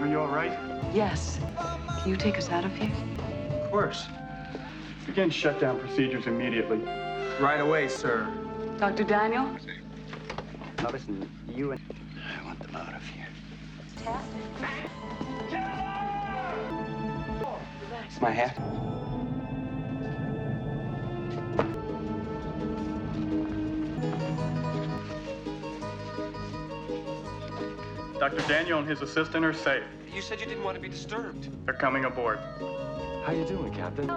Are you all right? Yes. Can you take us out of here? Of course. Begin shutdown procedures immediately. Right away, sir. Dr. Daniel? Now listen, you and... I want them out of here. It's my hat. Dr. Daniel and his assistant are safe. You said you didn't want to be disturbed. They're coming aboard. How you doing, Captain?